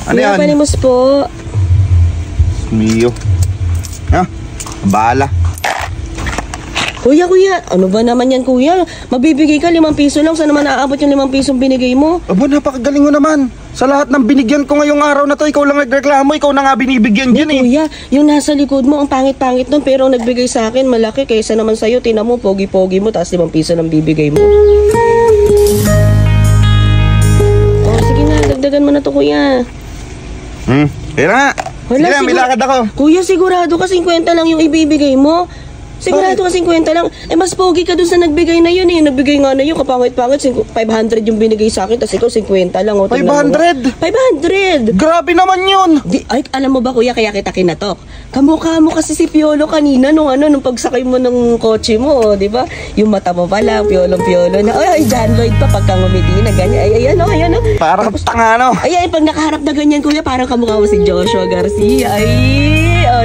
Ano yan? Panimos po. Mio. Ha? Bala. Kuya, ano ba naman yan kuya? Mabibigay ka 5 piso lang, saan naman naaabot yung 5 pisong binigay mo? Aba, napakagaling mo naman. Sa lahat ng binigyan ko ngayong araw na to, ikaw lang nagreklamo, ikaw na nga binibigyan dyan eh. Kuya, yung nasa likod mo, ang pangit-pangit nun, pero ang nagbigay sa akin, malaki, kaysa naman sa'yo, tinan mo, pogi-pogi mo, taas 5 piso ng bibigay mo. Oh, sige na, dagdagan mo na to kuya. Kaya na. Sige na, may lakad ako. Kuya, sigurado ka 50 lang yung ibibigay mo. Sigurado ka 50 lang. Eh, mas pogi ka dun sa nagbigay na yun eh. Nagbigay nga na yun, kapangit-pangit, 500 yung binigay sa akin, tapos ikaw 50 lang. O, 500? 500! Grabe naman yun! Ay, alam mo ba kuya, kaya kita kinatok? Kamukha mo kasi si Piolo kanina nung pagsakay mo ng kotse mo, di ba? Yung mata mo pala, Piolo na. Ay, John Lloyd pa pagka ngumiti na ganyan. Ay, ayan o. Parang tanga no? Ay, pag nakaharap na ganyan kuya, parang kamukha mo si Joshua Garcia. Ay,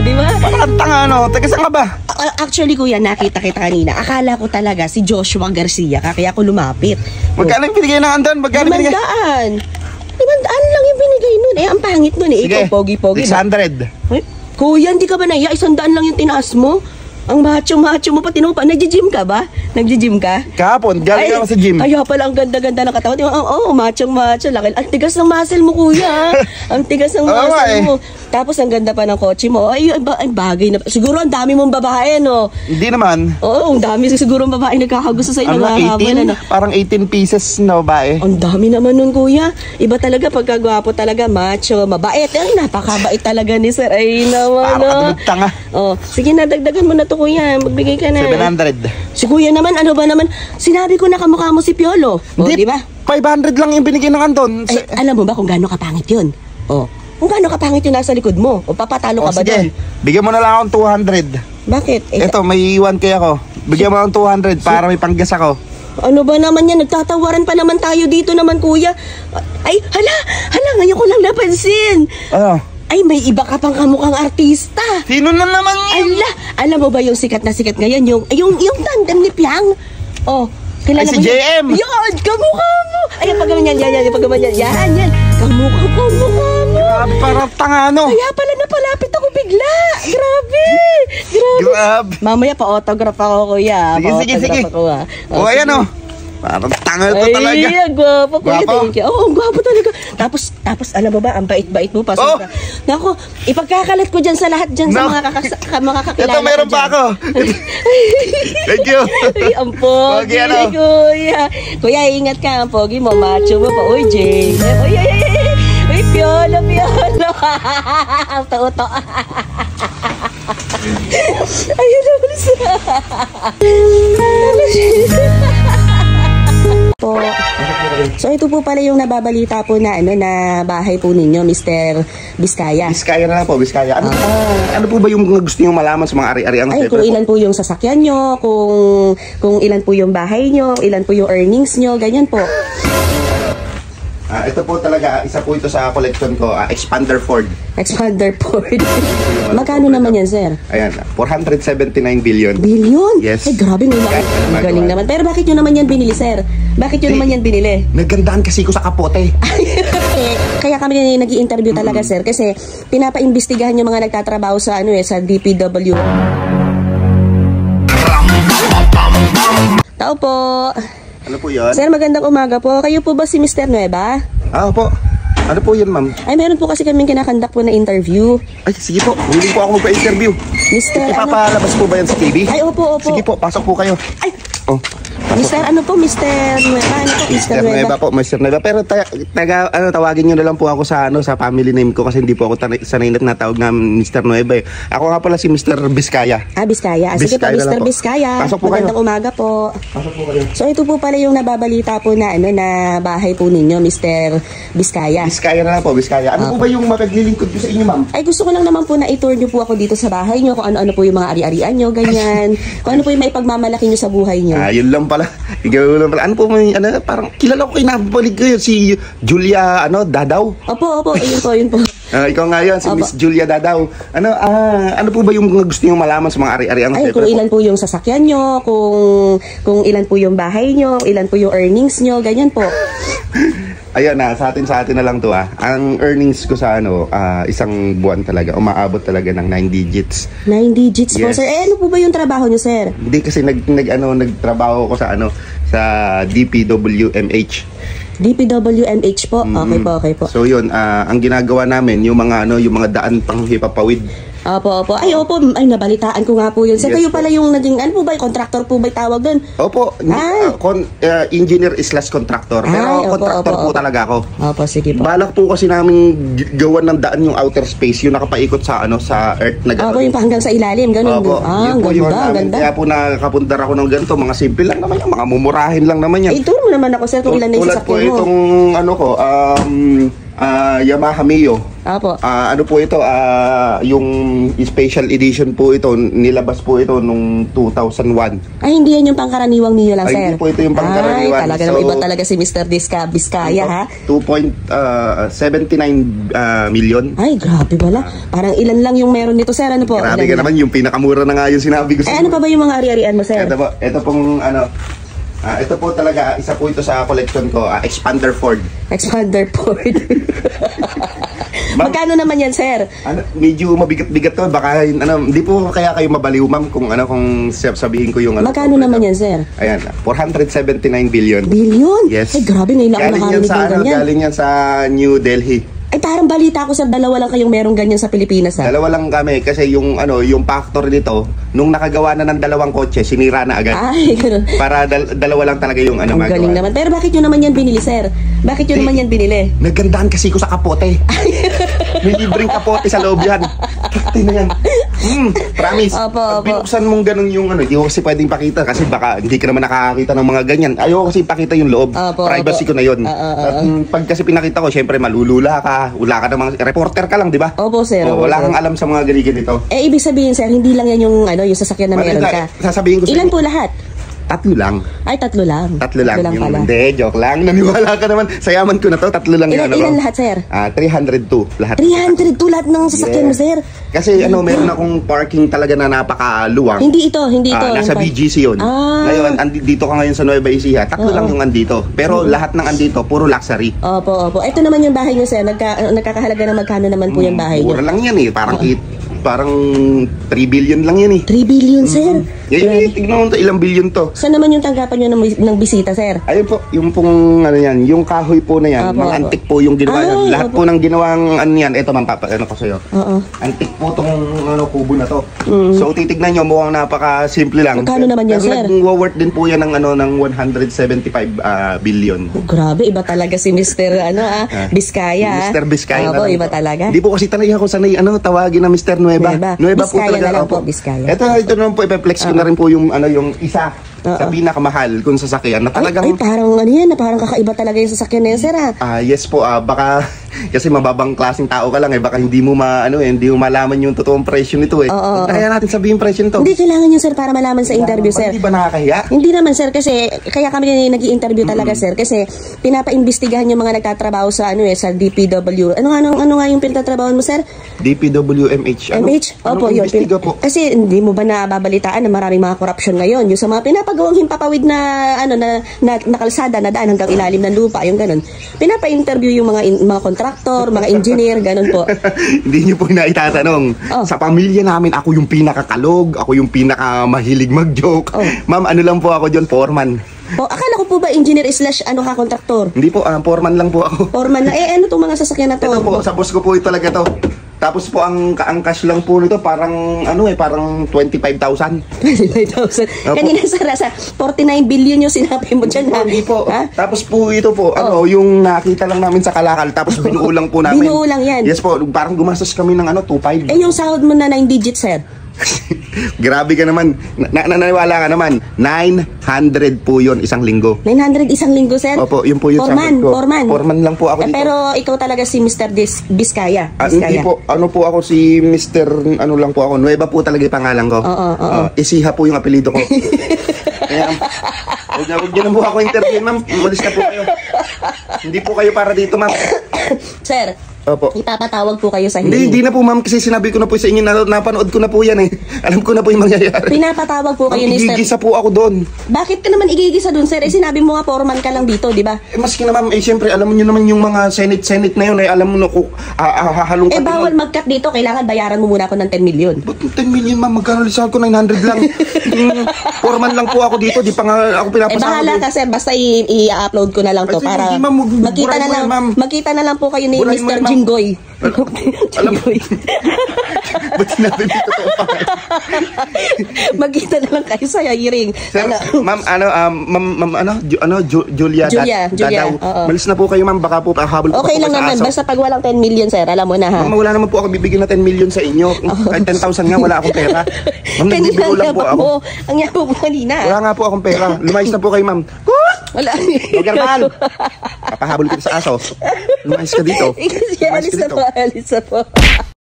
di ba? Parang tanga no? Teka, saan ka ba? Actually kuya, nakita kita kanina. Akala ko talaga si Joshua Garcia kaya ako lumapit. Magkano yung binigay ng andan? Magkano binigay? 500 lang yung binigay nun. Eh, ang pangit nun eh. Sige, ikaw pogi-pogi. 600. Ay, kuya, hindi ka ba naiya? 100 lang yung tinaas mo. Ang macho-macho mo pa, tinupa. Nagji-gym ka ba? Nagji-gym ka? Kahapon, galing ako sa gym. Kaya pala ang ganda-ganda ng katawan. Oo, macho-macho. Ang tigas ng muscle mo, kuya. Ang tigas ng muscle mo. Tapos ang ganda pa ng kotse mo. Ay, bagay na. Siguro ang dami mong babae, no? Hindi naman. Oo, ang dami siguro ang babae nagkakagusto sa'yo. Ano, 18? Parang 18 pieces na babae. Ang dami naman nun, kuya. Iba talaga pagkagwapo talaga, macho, mabait. Ay, napakabait talaga ni sir. Ay, naman, parang tanga. Oh, sige na, dagdagan mo na to, kuya. Magbigay ka na. 700. Si kuya naman, ano ba naman? Sinabi ko na kamukha mo si Piolo. Hindi, di ba? 500 lang yung binigay ng Anton. Ay, alam mo ba kung gaano kapangit yun? Oh, kung gaano kapangit yung nasa likod mo. O papatalo ka ba doon? Bigyan mo na lang akong 200. Bakit? Ito, may iwan kaya ako. Bigyan mo akong 200 para may panggas ako. Ano ba naman yan? Nagtatawaran pa naman tayo dito naman, kuya. Ay, hala, ngayon ko lang napansin. Ano? Ay, may iba ka pang kamukhang artista. Sino na naman yun? Alam mo ba yung sikat na sikat ngayon? Yung tandem ni Piang. Oh, kilala mo si JM. Yan, kamukha mo. Ay, pag ganyan, yan. Kamukha mo. Grabe, parang tanga, no? Kaya pala napalapit ako bigla. Grabe. Mamaya pa-autograph ako, kuya. Sige. O, ayan, oh. Parang tanga ito talaga. Ay, ang gwapo. Oo, ang gwapo talaga. Tapos, alam mo ba, ang bait-bait mo pa. Oh! Naku, ipagkakalat ko dyan sa lahat dyan sa mga kakilala. Ito, meron pa ako. Thank you. Ay, ang pogi, kuya. Kuya, ingat ka. Ang pogi mo, macho mo pa. Uy, Jay. Uy, Piolo. Ang tauto. Ayun na, po. So ito po pala yung nababalita po na na bahay po ninyo, Mr. Vizcaya. Vizcaya na lang po, Vizcaya. Ano po ba yung gusto niyo malaman sa mga ari-arian? Ay, kung ilan po yung sasakyan nyo, kung ilan po yung bahay nyo, ilan po yung earnings nyo, ganyan po. Ito po talaga, isa po ito sa collection ko, Expander Ford. Expander Ford. Magkano naman yan, sir? Ayan, 479 billion. Billion? Yes. Ay, grabe, ang galing naman. Pero bakit nyo naman yan binili, sir? Bakit nyo naman yan binili? Nagandaan kasi ko sa kapote. Kaya kami nag-i-interview talaga, sir, kasi pinapaimbestigahan yung mga nagtatrabaho sa sa DPW. Tao po. Ano po yun? Sir, magandang umaga po. Kayo po ba si Mr. Nueva? Po. Ano po yun, ma'am? Ay, meron po kasi kaming kinakandak po na interview. Ay, sige po. Huling po ako magpa-interview. Mr. Ipapalabas po ba yan sa TV? Ay, opo. Sige po, pasok po kayo. Ay! Mr. Ano po, Mr. Nueva? Ano po, Mr. Nueva po, Mr. Nueva. Pero tawagin niyo na lang po ako sa sa family name ko kasi hindi po ako sanay na natawag na Mr. Nueva eh. Ako nga pala si Mr. Vizcaya. Vizcaya. Sige po, Mr. Vizcaya. Pasok po kayo. Magandang umaga po. Pasok po kayo. So ito po pala yung nababalita po na na bahay po ninyo, Mr. Vizcaya. Vizcaya na lang po, Vizcaya. Ano po ba yung mapaglilingkod ko sa inyo, ma'am? Ay, gusto ko lang naman po na i-tour niyo po ako dito sa bahay niyo, kung ano-ano po yung mga ari-arian niyo, ganyan. Kung ano po yung maipagmamalaki niyo sa buhay niyo. Yun lang pala. Ano po may parang kilala ko nabalig ko yun si Julia Dadaw. Opo, yun po. Ikaw nga yun, si Miss Julia Dadaw. Ano po ba yung gusto niyo malaman sa mga ari-arian? Ay, kung ilan po yung sasakyan nyo, kung ilan po yung bahay nyo, ilan po yung earnings nyo, ganyan po. Ayan na, sa atin na lang to Ang earnings ko sa isang buwan talaga, umaabot talaga ng 9 digits. 9 digits po, Yes. sir. Ano po ba yung trabaho niyo, sir? Hindi kasi nagtrabaho ko sa sa DPWMH. DPWMH po. Okay po. So yun, ang ginagawa namin yung mga daan pang hipapawid. Opo. Ay, nabalitaan ko nga po yun. Sir, Yes kayo po. pala yung naging, ano po ba, contractor po ba yung tawag doon? Opo, engineer slash contractor. Pero Ay, opo, contractor opo, po opo. talaga ako. Opo, sige po. Balak po kasi namin gawan ng daan yung outer space, yung nakapaikot sa sa earth na Opo, gano'n. yung hanggang sa ilalim, ganun. Opo, Ang yun po yung ganda, ang namin. ganda. Kaya po nakakapundar ako ng ganito, mga simple lang naman yan, mga mumurahin lang naman yan. Turo mo naman ako, sir, kung ilan na yung Tulad po sasakyan mo. itong Yamaha Mio. Opo. Ano po ito, yung special edition po ito, nilabas po ito nung 2001. Ay, hindi yan yung pangkaraniwang niyo lang, Ay, sir. hindi po ito yung pangkaraniwan. Ay, talaga So, naman iba talaga si Mr. Vizcaya, ha? 2.79 million. Ay, grabe pala. Parang ilan lang yung meron nito, sir. Ano po? Grabe Ilan ka lang? naman, yung pinakamura na nga yung sinabi ko Eh, ano pa ba yung mga ari-arian mo, sir? Ito pong ito po talaga, isa po ito sa collection ko, Expander Ford. Expander Ford. Magkano naman yan, sir? Medyo mabigat-bigat to, baka hindi po kaya kayo mabaliw, ma'am, kung sabihin ko yung Magkano naman yan, sir? Ayan, 479 billion. Billion? Yes. Ay, grabe, ngayon lang ako nakarinig ng ganyan. Galing yan sa New Delhi. Ay, parang balita ko, sir, dalawa lang kayong merong ganyan sa Pilipinas, ha? Dalawa lang kami kasi yung factory nito, nung nakagawa na ng dalawang kotse, sinira na agad. Ay, ganun. Para dalawa lang talaga yung Ang magawa. galing naman. Pero bakit nyo naman yan binili, sir? Bakit nyo naman yan binili? Nagandaan kasi ko sa kapote. May libreng kapote sa loob yan. Tingnan yan. Promise. Opo, Pag opo. binuksan mong ganun yung hindi ko kasi pwedeng pakita kasi baka hindi ka naman nakakakita ng mga ganyan. Ayoko kasi pakita yung loob. Opo, Privacy opo. ko na yun. At pag kasi pinakita ko, syempre malulula ka. Wala ka namang reporter ka lang, di ba? Opo, sir. Oh, Opo, wala sir. kang alam sa mga ganito. Eh, ibig sabihin, sir, hindi lang yan yung sasakyan na meron ka. Sasabihin ko sa Ilan po lahat? Tatlo lang. Ay, tatlo lang. Tatlo lang. Yung, pala. hindi, joke lang. Naniwala ka naman. Sayaman ko na to. Tatlo lang Ilan, yan. ilan lahat, sir? 302 lahat. 302 lahat ng sasakyan mo, Yes. sir. Kasi meron akong parking talaga na napakaluwang. Hindi ito. Nasa Yung BGC yun. Ngayon, dito ka ngayon sa Nueva Ecija. Tatlo lang yung andito. Pero lahat ng andito, puro luxury. Opo. Ito naman yung bahay niyo, sir. Nagkakahalaga na magkano naman po yung bahay niyo? Mura lang yan eh. Parang 3 billion lang yan eh. 3 billion, sir. Tignan mo to, ilang billion to. Saan naman yung tanggapan niyo ng bisita, sir? Ayun po, yung pong yung kahoy po na yan, Opo, mga opo. antik po yung ginawa yan. Ay, Lahat opo. po ng ginawang yan, ito man ko sa'yo. Oo. Antik po tong kubo na to. So titignan nyo, mukhang napaka-simple lang. Magkano naman yan, Pero sir? nag-worth din po yan ng 175 billion. Grabe, iba talaga si Mr. Vizcaya. Mr. Vizcaya Opo, na lang iba po. talaga. Hindi po kasi talaga ako sanay tawagin na Mr. Nueva. Nueva po Vizcaya talaga. na lang Opo. po, Vizcaya. Ito naman po, ipeflex ko na rin po yung isa sa pinakamahal kung sasakyan na talagang Ay, parang parang kakaiba talaga yung sasakyan na yun, sir, ha? yes po, baka kasi mababang klaseng tao ka lang baka hindi mo hindi mo malaman yung totoong presyo nito eh. Kaya natin sabihin presyo nito. Hindi kailangan yun, sir, para malaman sa interview, sir. Hindi ba nakakahiya? Hindi naman, sir, kasi kaya kami nag-i-interview talaga, sir, kasi pinapaimbestigahan yung mga nagtatrabaho sa sa DPW. Ano nga yung pinagtatrabaho mo, sir? DPWMH. MH? Opo, yun. Imbestiga po? Kasi hindi mo ba nababalitaan na maraming mga korupsyon ngayon? Yung sa mga pinapagawang himpapawid na na kalsada na daan hanggang ilalim ng lupa, yung ganun. Pinapa-interview yung mga kontraktor, mga engineer, ganun po. Hindi niyo po itatanong. Sa pamilya namin, ako yung pinakakalog, ako yung pinakamahilig mag-joke. Ma'am, ano lang po ako dyan, foreman. Akala ko po ba engineer slash kontraktor? Hindi po, foreman lang po ako. Foreman lang. Ano itong mga sasakyan na to? Ito po, sa boss ko po talaga to. Tapos po ang cash lang po nito parang parang 25,000. 25,000. Kanina sa 49 billion yung sinabi mo dyan, ha? Hindi po. Ha? Tapos po ito po, yung nakita lang namin sa Kalakal, tapos binuo lang po namin. Binuo lang yan? Yes po, parang gumastos kami ng 2.5. Yung sahod mo na 9 digits, sir? Grabe ka naman. Naniwala ka naman. 900 po yun isang linggo. 900 isang linggo, sir? Opo, yun po yung sahod ko. Foreman lang po ako dito. Pero ikaw talaga si Mr. Vizcaya. Hindi po. Po ako si Mr. lang po ako. Nueva po talaga yung pangalan ko. Isiha po yung apelido ko. Kaya, huwag niyo na po ako interview, ma'am. Umalis na po kayo. Hindi po kayo para dito, ma'am. Sir, Opo. Ipapatawag po kayo sa Hindi, hearing. hindi na po ma'am kasi sinabi ko na po sa inyo, napanood ko na po yan eh. Alam ko na po yung mangyayari. Pinapatawag po kayo Ma'am, ni Sir. igigisa po ako doon. Bakit ka naman igigisa dun, sir? Eh, sinabi mo nga, foreman ka lang dito, di ba? Eh, maski na ma'am, eh siyempre, alam mo nyo naman yung mga Senate na yun, eh, alam mo na kung hahalong Eh, bawal mag-cut dito. Kailangan bayaran mo muna ako ng 10 million. Ba't 10 million ma'am? Magkano lisahan ko? 900 lang. Foreman lang po ako dito, di pa nga ako Eh, pinapasahod. bahala ka, sir. Basta i-upload ko na lang to Ay, sige, para hindi, ma'am. magkita na Burahin mo lang, yan, ma'am. magkita na lang po kayo ni Burahin mo Mr. yan, ma'am. Jinggoy. Alam mo, Jinggoy. ba't sinabi dito totoo pa? Magkita na lang kayo sa hearing. Sir, ma'am, Julia, Julia, Dadaw. oo. Malis na po kayo, ma'am. Baka po habol po Okay ako lang sa naman. aso. Basta pag walang 10 million, sir, alam mo na, ha? Ma'am, wala naman po ako bibigyan na 10 million sa inyo. Kahit 10,000 nga, wala akong pera. Ma'am, Kanina nagbibigo ang lang po yapak ako. mo. Ang yapak mo kanina. Wala nga po akong pera. Lumayas na po kayo, ma'am. Wala. Dogerman! Papahabol kita sa aso. Lumayas ka dito. Kasi Lumayas alis ka na dito. po, alis na po.